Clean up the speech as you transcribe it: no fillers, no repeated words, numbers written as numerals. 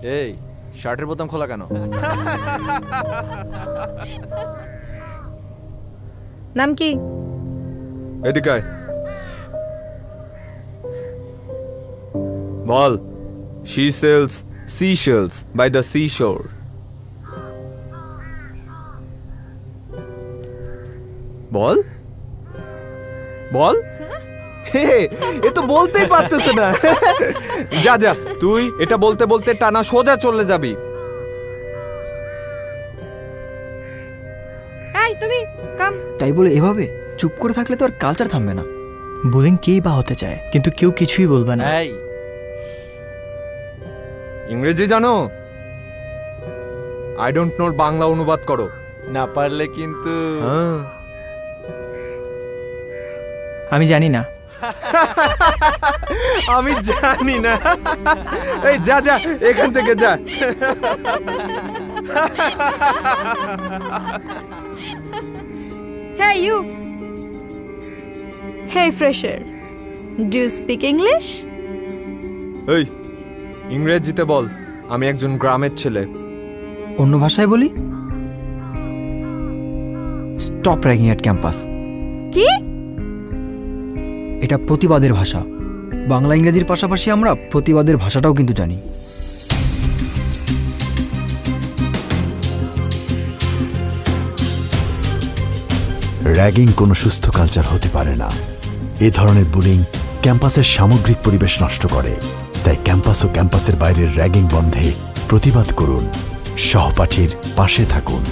এই শার্টের বোতাম খোলা কেন? নাম কি? এদিকে আয়। বল। She sells seashells by the seashore. বল বল। হে, এ তো বলতেই পারতেছে না। যা যা, তুই এটা বলতে বলতে টানা সোজা চলে যাবি। এই তুমি কাম। তাই বলে এভাবে চুপ করে থাকলে তো আর কালচার থামবে না। বুলিং কেই বা হতে চায়, কিন্তু কেউ কিছুই বলবে না। এই ইংরেজি জানো? আই ডোন্ট নো বাংলা অনুবাদ করো। না পারলে কিন্তু হ্যাঁ, আমি জানি না। আমি জানি না। এই যা যা এখান থেকে যা। Hey you. Hey fresher. Do you speak English? এই ইংরেজিতে বল, আমি একজন গ্রামের ছেলে। অন্য ভাষায় বলি, স্টপ র্যাগিং এট ক্যাম্পাস। কি? এটা প্রতিবাদের ভাষা। বাংলা ইংরেজির পাশাপাশি আমরা প্রতিবাদের ভাষাটাও কিন্তু জানি। র্যাগিং কোনো সুস্থ কালচার হতে পারে না। এ ধরনের বুলিং ক্যাম্পাসের সামগ্রিক পরিবেশ নষ্ট করে। তাই ক্যাম্পাস ও ক্যাম্পাসের বাইরের র্যাগিং বন্ধে প্রতিবাদ করুন, সহপাঠীর পাশে থাকুন।